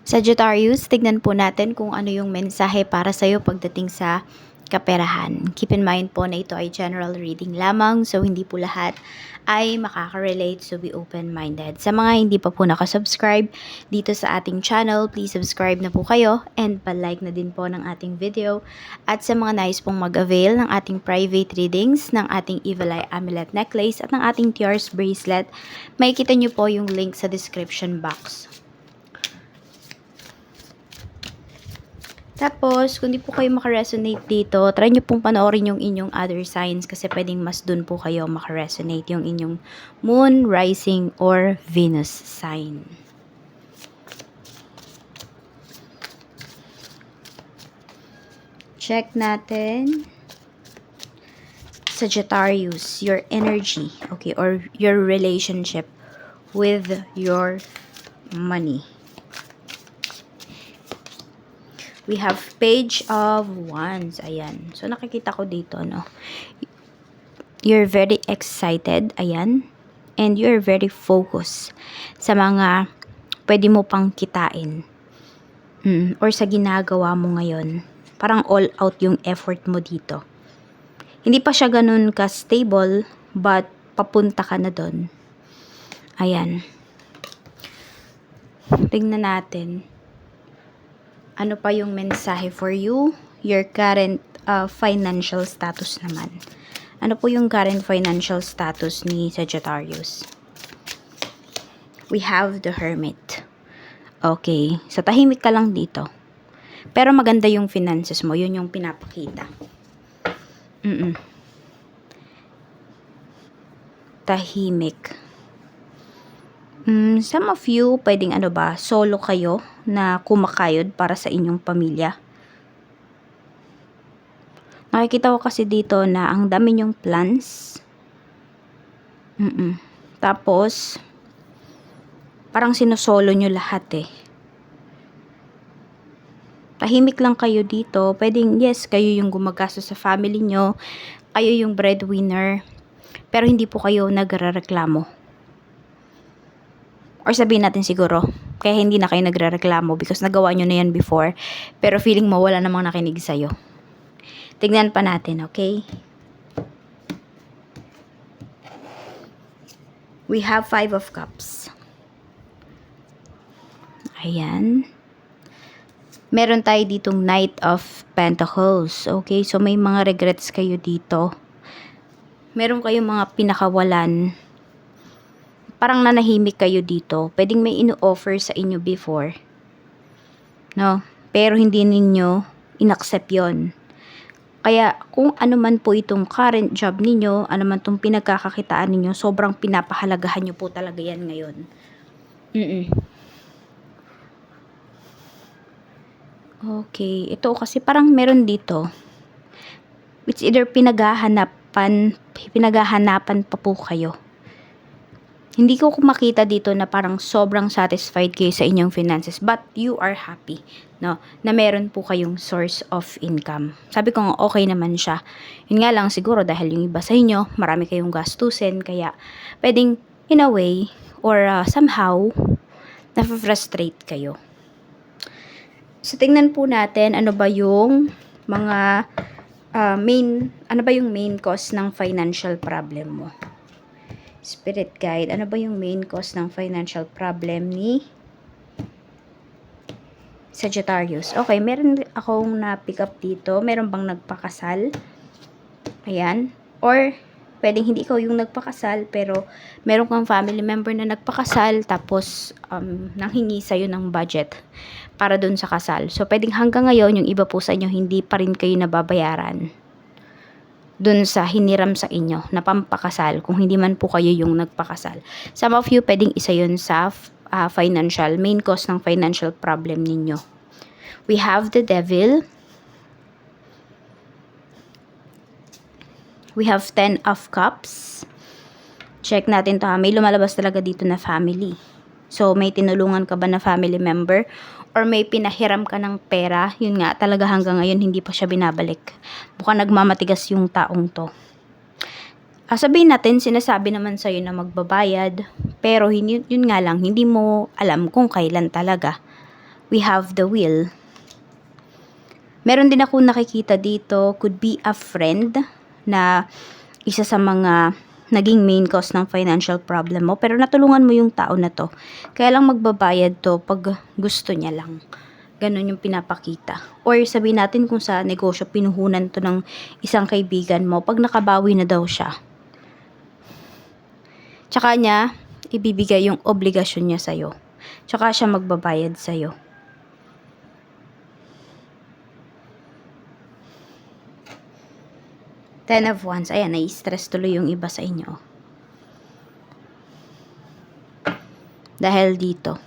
Sagittarius, tignan po natin kung ano yung mensahe para sa'yo pagdating sa kaperahan. Keep in mind po na ito ay general reading lamang, so hindi po lahat ay makaka-relate, so be open-minded. Sa mga hindi pa po nakasubscribe dito sa ating channel, please subscribe na po kayo and pa-like na din po ng ating video. At sa mga nais pong mag-avail ng ating private readings, ng ating Evil Eye Amulet Necklace at ng ating Tears Bracelet, makikita nyo po yung link sa description box. Tapos, kung di po kayo makaresonate dito, try nyo pong panoorin yung inyong other signs kasi pwedeng mas dun po kayo makaresonate yung inyong Moon, Rising, or Venus sign. Check natin. Sagittarius, your energy, okay, or your relationship with your money. We have Page of Wands. Ayan. So, nakikita ko dito, no? You're very excited. Ayan. And you're very focused sa mga pwede mo pang kitain. Or sa ginagawa mo ngayon. Parang all out yung effort mo dito. Hindi pa siya ganun ka-stable, but papunta ka na dun. Ayan. Tingnan natin. Ano pa yung mensahe for you? Your current financial status naman. Ano po yung current financial status ni Sagittarius? We have the Hermit. Okay. So, tahimik ka lang dito. Pero maganda yung finances mo. Yun yung pinapakita. Tahimik. Some of you, pwedeng solo kayo na kumakayod para sa inyong pamilya. Nakikita ko kasi dito na ang dami nyong plans. Tapos, parang sinosolo nyo lahat eh. Tahimik lang kayo dito. Pwedeng, yes, kayo yung gumagastos sa family nyo. Kayo yung breadwinner. Pero hindi po kayo nagrereklamo. Or sabihin natin siguro, kaya hindi na kayo nagrereklamo because nagawa nyo na yan before. Pero feeling mo wala namang nakinig sa'yo. Tignan pa natin, okay? We have 5 of Cups. Ayan. Meron tayo ditong Knight of Pentacles. Okay, so may mga regrets kayo dito. Meron kayong mga pinakawalan. Parang nanahimik kayo dito. Pwedeng may ino-offer sa inyo before. No? Pero hindi ninyo inaccept yon. Kaya kung ano man po itong current job ninyo, ano man itong pinagkakakitaan ninyo, sobrang pinapahalagahan nyo po talaga yan ngayon. Okay. Ito kasi parang meron dito. It's either pinaghahanapan pa po kayo. Hindi ko makita dito na parang sobrang satisfied kayo sa inyong finances, but you are happy, no? Na meron po kayong source of income. Sabi ko nga okay naman siya. Yun nga lang siguro dahil yung iba sa inyo, marami kayong gastusin, kaya pwedeng in a way or somehow na-frustrate kayo. So tingnan po natin ano ba yung mga main cause ng financial problem mo. Spirit guide, ano ba yung main cause ng financial problem ni Sagittarius? Okay, meron akong na-pick up dito. Meron bang nagpakasal? Ayan. Or, pwedeng hindi ikaw yung nagpakasal, pero meron kang family member na nagpakasal, tapos nanghingi sa'yo ng budget para dun sa kasal. So, pwedeng hanggang ngayon, yung iba po sa inyo, hindi pa rin kayo nababayaran dun sa hiniram sa inyo na pampakasal, kung hindi man po kayo yung nagpakasal. Some of you, pwedeng isa yun sa main cause ng financial problem ninyo. We have the Devil. We have 10 of Cups. Check natin to ha. May lumalabas talaga dito na family. So, may tinulungan ka ba na family member? Or may pinahiram ka ng pera? Yun nga, talaga hanggang ngayon hindi pa siya binabalik. Mukhang nagmamatigas yung taong to. Sabihin natin, sinasabi naman sa'yo na magbabayad. Pero yun nga lang, hindi mo alam kung kailan talaga. We have the Wheel. Meron din ako nakikita dito, could be a friend na isa sa mga naging main cause ng financial problem mo. Pero natulungan mo yung tao na to. Kaya lang magbabayad to pag gusto niya lang. Ganon yung pinapakita. Or sabihin natin kung sa negosyo pinuhunan to ng isang kaibigan mo, pag nakabawi na daw siya, tsaka niya ibibigay yung obligasyon niya sa'yo. Tsaka siya magbabayad sa'yo. Ten of Wands. Ayan, nai-stress tuloy yung iba sa inyo. Dahil dito,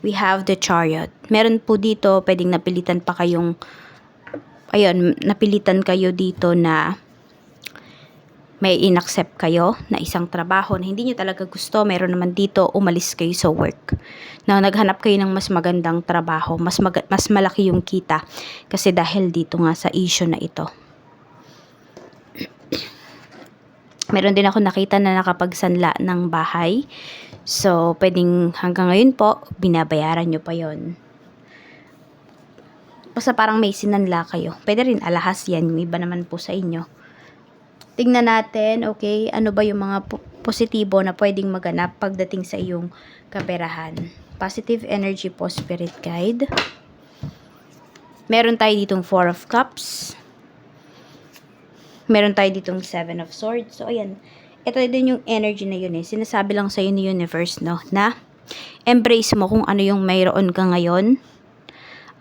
we have the Chariot. Meron po dito, pwedeng napilitan pa kayong, ayun, napilitan kayo dito na may inaccept kayo na isang trabaho na hindi nyo talaga gusto. Meron naman dito, umalis kayo sa work. Na naghanap kayo ng mas magandang trabaho, mas malaki yung kita. Kasi dahil dito nga sa issue na ito. Meron din ako nakita na nakapagsanla ng bahay. So, pwedeng hanggang ngayon po, binabayaran nyo pa yon. Basta parang may sinanla kayo. Pwede rin alahas yan. Yung iba naman po sa inyo. Tingnan natin, okay, ano ba yung mga positibo na pwedeng maganap pagdating sa iyong kaperahan. Positive energy po, Spirit Guide. Meron tayo ditong 4 of Cups. Meron tayo ditong 7 of Swords. So, ayan. Ito din yung energy na yun eh. Sinasabi lang sa'yo ni Universe, no? Na embrace mo kung ano yung mayroon ka ngayon.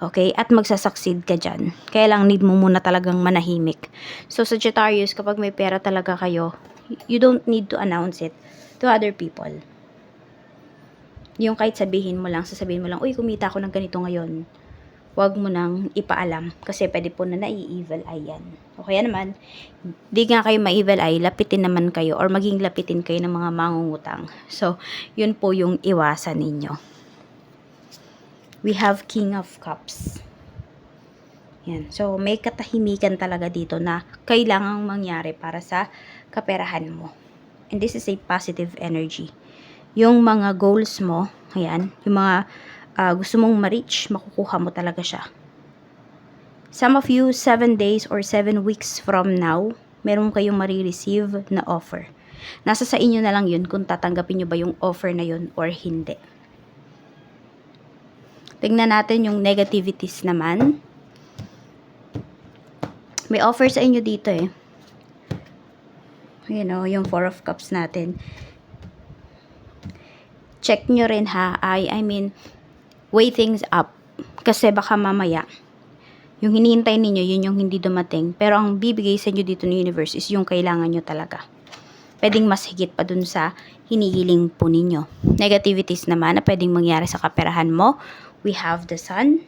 Okay? At magsasucceed ka dyan. Kaya lang need mo muna talagang manahimik. So, Sagittarius, kapag may pera talaga kayo, you don't need to announce it to other people. Yung kahit sasabihin mo lang, uy, kumita ako ng ganito ngayon. Huwag mo nang ipaalam kasi pwede po na nai-evil eye yan. O kaya naman, di nga kayo ma-evil eye, lapitin naman kayo or maging lapitin kayo ng mga mangungutang. So, yun po yung iwasan ninyo. We have King of Cups. Yan. So, may katahimikan talaga dito na kailangang mangyari para sa kaperahan mo. And this is a positive energy. Yung mga goals mo, ayan, yung mga gusto mong ma-reach, makukuha mo talaga siya. Some of you, 7 days or 7 weeks from now, meron kayong marireceive na offer. Nasa sa inyo na lang yun kung tatanggapin nyo ba yung offer na yun or hindi. Tingnan natin yung negativities naman. May offer sa inyo dito eh. You know, yung 4 of Cups natin. Check nyo rin ha. I mean, weigh things up. Kasi baka mamaya, yung hinihintay ninyo, yun yung hindi dumating. Pero ang bibigay sa inyo dito ng universe is yung kailangan nyo talaga. Pwedeng mas higit pa dun sa hinihiling po ninyo. Negativities naman na pwedeng mangyari sa kaperahan mo. We have the Sun.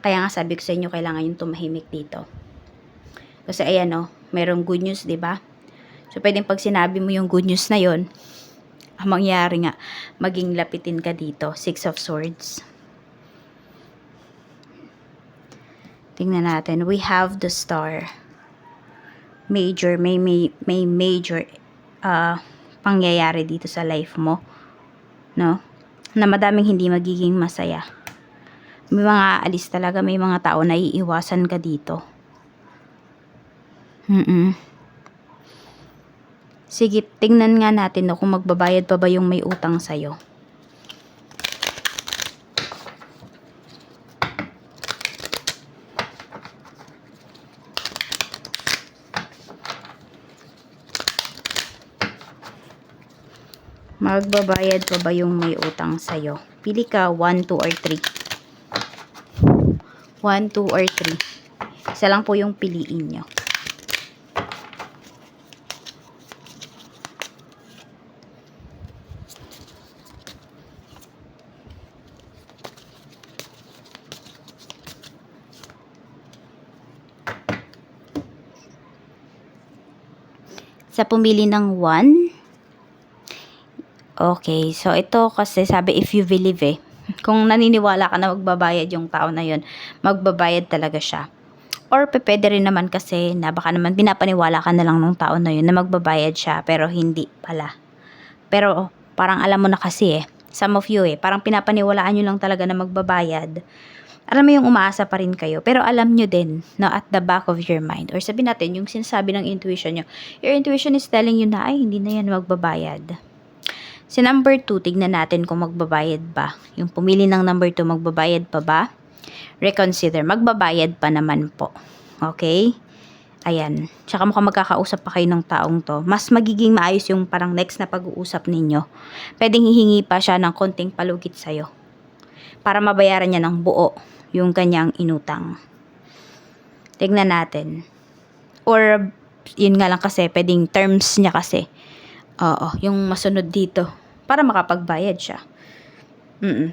Kaya nga sabi ko sa inyo, kailangan yung tumahimik dito. Kasi ayan o, merong good news, diba? So pwedeng pag sinabi mo yung good news na yon, ang mangyari nga, maging lapitin ka dito. 6 of Swords. Tingnan natin. We have the Star. Major. May major pangyayari dito sa life mo. No? Na madaming hindi magiging masaya. May mga alis talaga. May mga tao na iiwasan ka dito. Sige, tingnan nga natin no, kung magbabayad pa ba yung may utang sa'yo. Magbabayad pa ba yung may utang sa'yo? Pili ka 1, 2, or 3. 1, 2, or 3. Isa lang po yung piliin nyo. Sa pumili ng 1. Okay, so ito kasi sabi if you believe eh. Kung naniniwala ka na magbabayad yung tao na yun, magbabayad talaga siya. Or pwede rin naman kasi na baka naman pinapaniwala ka na lang ng tao na yun na magbabayad siya pero hindi pala. Pero parang alam mo na kasi eh, Some of you parang pinapaniwalaan nyo lang talaga na magbabayad. Alam mo yung umaasa pa rin kayo, pero alam nyo din na at the back of your mind, or sabihin natin, yung sinasabi ng intuition nyo, your intuition is telling you na, ay, hindi na yan magbabayad. Si number 2, tignan natin kung magbabayad ba. Yung pumili ng number 2, magbabayad pa ba? Reconsider, magbabayad pa naman po. Okay? Ayan. Tsaka mukhang magkakausap pa kayo ng taong to. Mas magiging maayos yung parang next na pag-uusap ninyo. Pwedeng hihingi pa siya ng konting palugit sa'yo para mabayaran niya ng buo yung kanyang inutang. Tignan natin. Or, yun nga lang kasi, pwedeng terms niya kasi. Oo, yung masunod dito. Para makapagbayad siya.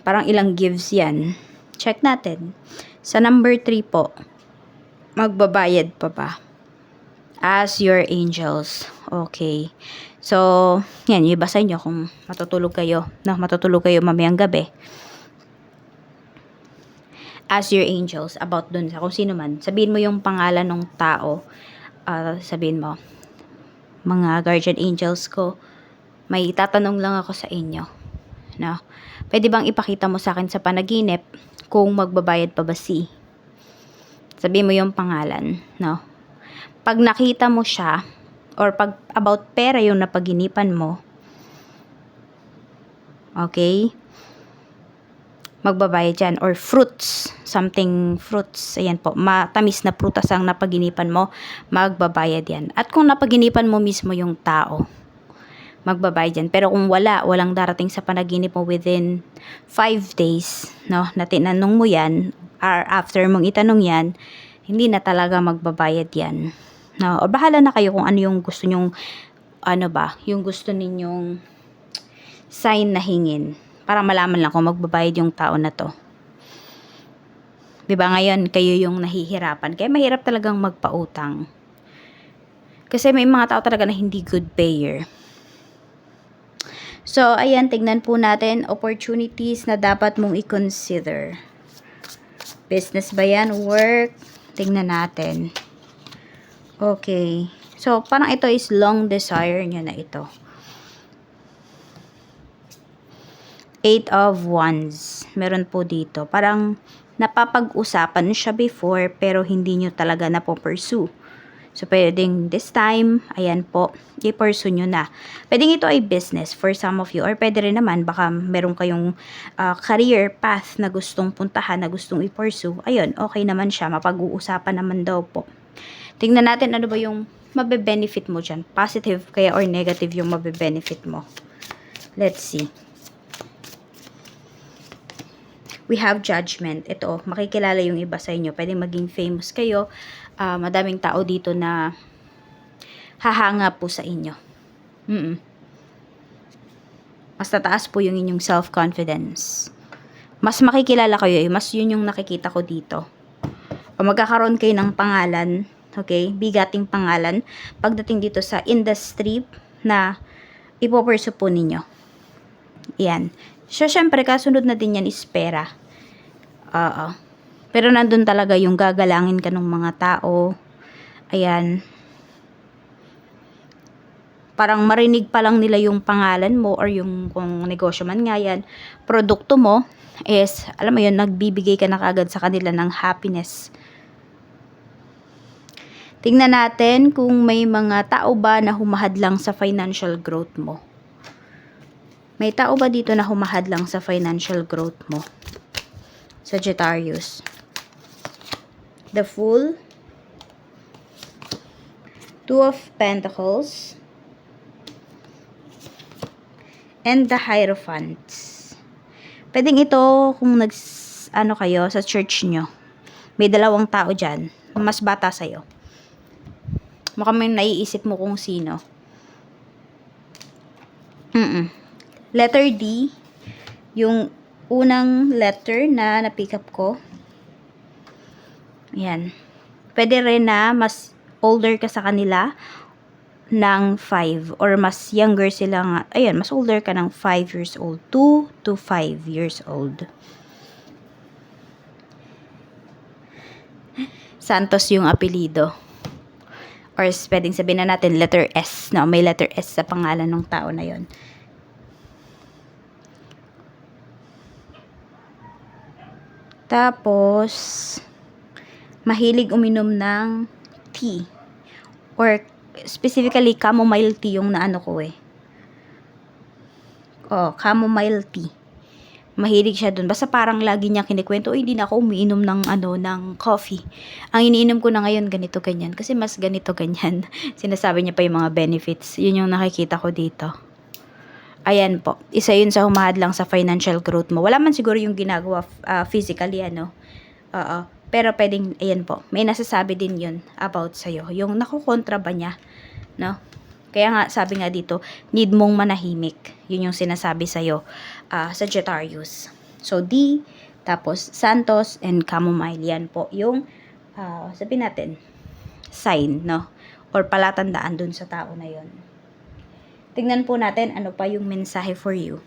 Parang ilang gives yan. Check natin. Sa number 3 po, magbabayad pa ba? As your angels. Okay. So, yan, yung iba sa inyo kung matutulog kayo mamayang gabi. As your angels, about dun sa kung sino man. Sabihin mo yung pangalan ng tao. Sabihin mo, mga guardian angels ko, may tatanong lang ako sa inyo. No? Pwede bang ipakita mo sa akin sa panaginip kung magbabayad pa ba si? Sabihin mo yung pangalan. No? Pag nakita mo siya, or pag about pera yung napaginipan mo, okay, magbabayad yan. Or fruits, something fruits, ayan po, matamis na prutas ang napaginipan mo, magbabayad yan. At kung napaginipan mo mismo yung tao, magbabayad yan. Pero kung walang darating sa panaginip mo within 5 days, no, na tinanong mo yan, or after mong itanong yan, hindi na talaga magbabayad yan. No, o bahala na kayo kung ano yung gusto nyong, yung gusto ninyong sign na hingin. Para malaman lang kung magbabayad yung tao na to. Diba ngayon, kayo yung nahihirapan. Kaya mahirap talagang magpautang. Kasi may mga tao talaga na hindi good payer. So, ayan, tignan po natin opportunities na dapat mong i-consider. Business ba yan? Work? Tignan natin. Okay. So, parang ito is long desire nyo na ito. 8 of Wands. Meron po dito. Parang napapag-usapan siya before pero hindi nyo talaga napopursue. So, pwedeng this time, ayan po, i-pursue nyo na. Pwedeng ito ay business for some of you. Or pwede rin naman, baka meron kayong career path na gustong puntahan, na gustong i-pursue. Ayun, okay naman siya. Mapag-uusapan naman daw po. Tingnan natin ano ba yung mabe-benefit mo dyan. Positive kaya or negative yung mabe-benefit mo. Let's see. We have judgment. Ito, makikilala yung iba sa inyo. Pwede maging famous kayo. Madaming tao dito na hahanga po sa inyo. Mas tataas po yung inyong self-confidence. Mas makikilala kayo mas yun yung nakikita ko dito. O magkakaroon kayo ng pangalan, okay? Bigating pangalan. Pagdating dito sa industry na ipopursue po ninyo. Yan. So, syempre, kasunod na din yan is pera. Pero nandun talaga yung gagalangin ka ng mga tao. Ayan. Parang marinig pa lang nila yung pangalan mo or yung kung negosyo man nga yan, produkto mo is, alam mo yun, nagbibigay ka na kagad sa kanila ng happiness. Tingnan natin kung may mga tao ba na humahadlang sa financial growth mo. May tao ba dito na humahadlang sa financial growth mo? Sagittarius. The Fool. 2 of Pentacles. And the Hierophant. Pwedeng ito kung kayo sa church nyo. May dalawang tao dyan. Mas bata sa'yo. Mukhang may naiisip mo kung sino. Letter D. Yung unang letter na na-pick up ko. Yan. Pwede rin na mas older ka sa kanila ng 5 or mas younger sila nga. Ayan, mas older ka ng 5 years old. 2 to 5 years old. Santos yung apelido. Or pwedeng sabihin na natin letter S. No, may letter S sa pangalan ng tao na yon. Tapos, mahilig uminom ng tea. Or, specifically, chamomile tea yung naano ko eh. Oh, chamomile tea. Mahilig siya dun. Basta parang lagi niya kinikwento, hindi na ako umiinom ng coffee. Ang iniinom ko na ngayon, ganito, ganyan. Kasi mas ganito, ganyan. Sinasabi niya pa yung mga benefits. Yun yung nakikita ko dito. Ayan po. Isa yun sa humahadlang sa financial growth mo. Wala man siguro yung ginagawa physically, ano. Oo. Pero pwedeng, ayan po. May nasasabi din yun about sa'yo. Yung nakukontra ba niya, no? Kaya nga, sabi nga dito, need mong manahimik. Yun yung sinasabi sa'yo, Sagittarius. So, D, tapos Santos, and Chamomile. Yan po yung, sabihin natin, sign, no? Or palatandaan dun sa tao na yon. Tingnan po natin ano pa yung mensahe for you.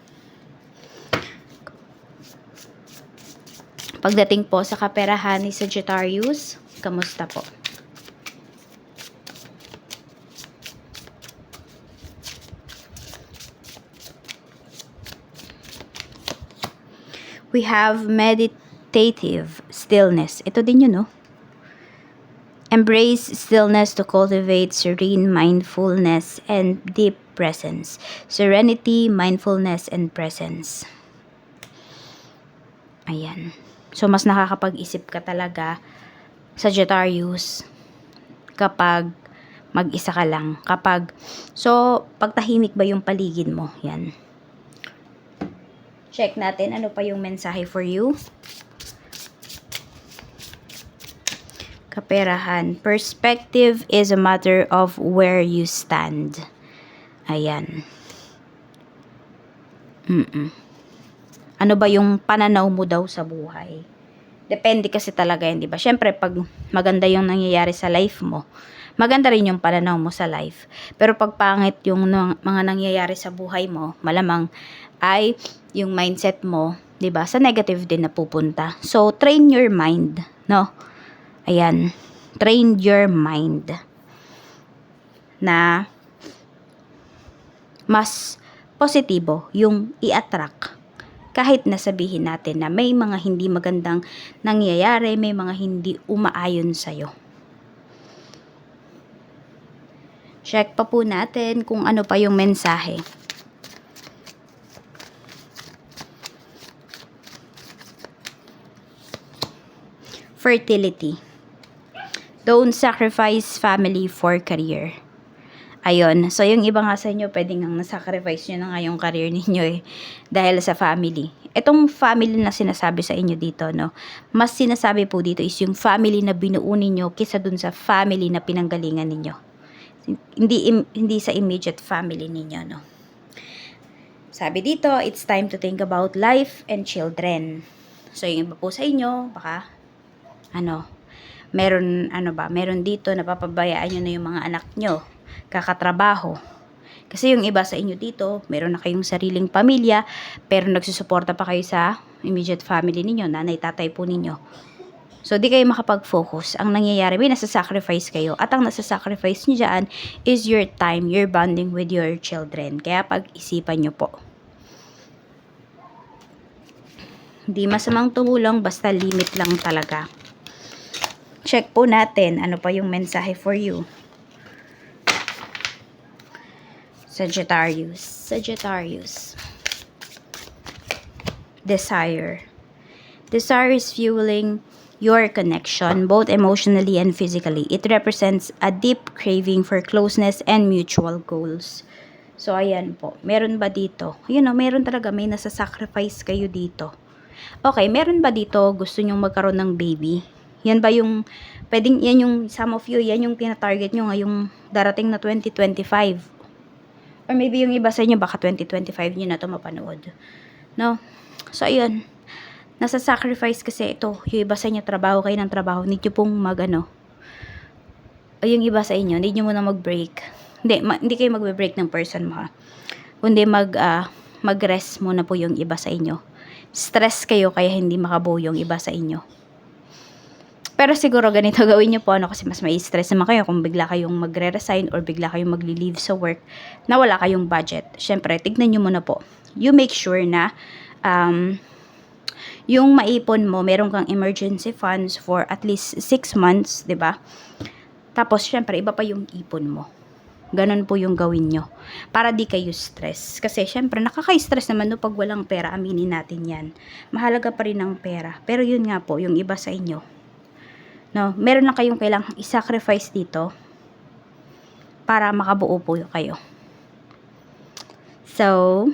Pagdating po sa kaperahan ni Sagittarius, kamusta po? We have meditative stillness. Ito din yun, no? Embrace stillness to cultivate serene mindfulness and deep presence. Serenity, mindfulness, and presence. Ayan. So, mas nakakapag-isip ka talaga, Sagittarius, kapag mag-isa ka lang. So, pagtahimik ba yung paligid mo? Yan. Check natin ano pa yung mensahe for you. Kaperahan. Perspective is a matter of where you stand. Ayan. Ano ba yung pananaw mo daw sa buhay? Depende kasi talaga yan, di ba? Siyempre, pag maganda yung nangyayari sa life mo, maganda rin yung pananaw mo sa life. Pero pag pangit yung mga nangyayari sa buhay mo, malamang ay yung mindset mo, 'di ba? Sa negative din napupunta. So, train your mind, no? Ayan. Train your mind na mas positibo yung i-attract. Kahit nasabihin natin na may mga hindi magandang nangyayari, may mga hindi umaayon sa'yo. Check pa po natin kung ano pa yung mensahe. Fertility. Don't sacrifice family for career. Ayun. So, yung iba nga sa inyo, pwedeng nga nasacrifice nyo na nga yung career ninyo eh. Dahil sa family. Itong family na sinasabi sa inyo dito, no? Mas sinasabi po dito is yung family na binuo ninyo kisa dun sa family na pinanggalingan ninyo. Hindi sa immediate family ninyo, no? Sabi dito, it's time to think about life and children. So, yung iba po sa inyo, baka meron dito napapabayaan nyo na yung mga anak nyo, kakatrabaho. Kasi yung iba sa inyo dito, meron na kayong sariling pamilya, pero nagsusuporta pa kayo sa immediate family ninyo, nanay, tatay po ninyo. So, di kayo makapag-focus. Ang nangyayari, may nasa-sacrifice kayo. At ang nasa-sacrifice nyo dyan is your time, your bonding with your children. Kaya pag-isipan nyo po. Hindi masamang tumulong, basta limit lang talaga. Check po natin ano pa yung mensahe for you. Sagittarius. Desire. Desire is fueling your connection, both emotionally and physically. It represents a deep craving for closeness and mutual goals. So, ayan po. Meron ba dito? Meron talaga. May nasa-sacrifice kayo dito. Okay, meron ba dito gusto nyong magkaroon ng baby? Yan ba yung, yan yung, some of you, yan yung tina-target nyo ngayong darating na 2025. Or maybe yung iba sa inyo, baka 2025 nyo na ito mapanood. No? So, ayun. Nasa-sacrifice kasi ito. Yung iba sa inyo, trabaho kayo ng trabaho. Need nyo pong o yung iba sa inyo, need nyo muna mag-break. Hindi kayo mag-break ng person mo, ha? Kundi mag-rest muna po yung iba sa inyo. Stress kayo, kaya hindi makabuo yung iba sa inyo. Pero siguro ganito gawin nyo po, kasi mas may stress naman kayo kung bigla kayong magre-resign or bigla kayong magli-leave sa work na wala kayong budget. Syempre, tignan nyo muna po. You make sure na yung maipon mo, meron kang emergency funds for at least 6 months, 'di ba? Tapos syempre iba pa yung ipon mo. Ganon po yung gawin nyo. Para di kayo stress. Kasi syempre nakaka-stress naman no pag walang pera. Aminin natin yan. Mahalaga pa rin ang pera. Pero yun nga po, yung iba sa inyo. No, meron lang kayong kailangang i-sacrifice dito para makabuo po kayo. So,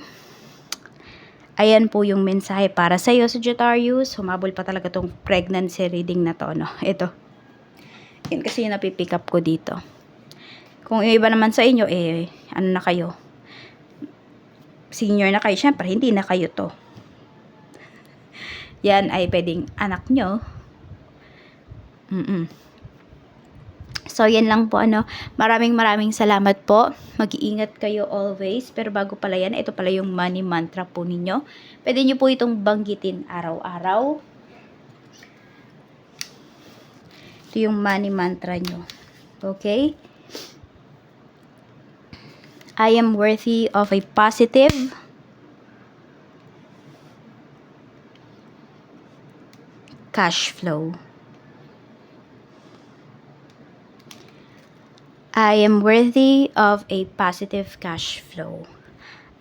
ayan po yung mensahe para sa iyo, Sagittarius. Humabol pa talaga tong pregnancy reading na to, no? Ito. Yan kasi yung napipick up ko dito. Kung yung iba naman sa inyo, ano na kayo? Senior na kayo. Syempre, hindi na kayo to. Yan ay pwedeng anak nyo. So, yan lang po, ano. Maraming salamat po. Mag-iingat kayo always. Pero bago pala yan, ito pala yung money mantra po ninyo. Pwede nyo po itong banggitin araw-araw. Ito yung money mantra nyo. Okay? I am worthy of a positive cash flow. I am worthy of a positive cash flow.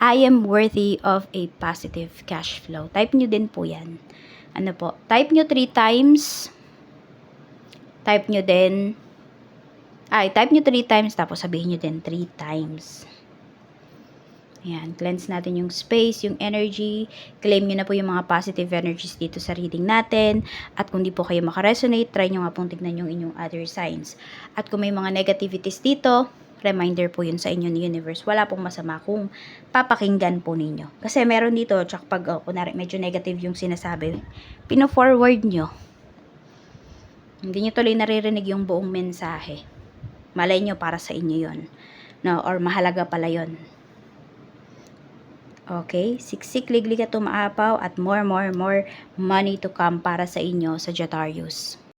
I am worthy of a positive cash flow. Type nyo din po yan. Ano po? Type nyo 3 times. Type nyo 3 times. Tapos sabihin nyo din 3 times. Ayan, cleanse natin yung space, yung energy. Claim nyo na po yung mga positive energies dito sa reading natin. At kung di po kayo makaresonate, try nyo nga pong tignan yung inyong other signs. At kung may mga negativities dito, reminder po yun sa inyo ni universe. Wala pong masama kung papakinggan po ninyo. Kasi meron dito, tsak pag kunwari medyo negative yung sinasabi, pino-forward nyo. Hindi nyo tuloy naririnig yung buong mensahe. Malay nyo para sa inyo yon, no? Or mahalaga pala yon. Okay, siksik, liglig at tumaapaw at more money to come para sa inyo, Sagittarius.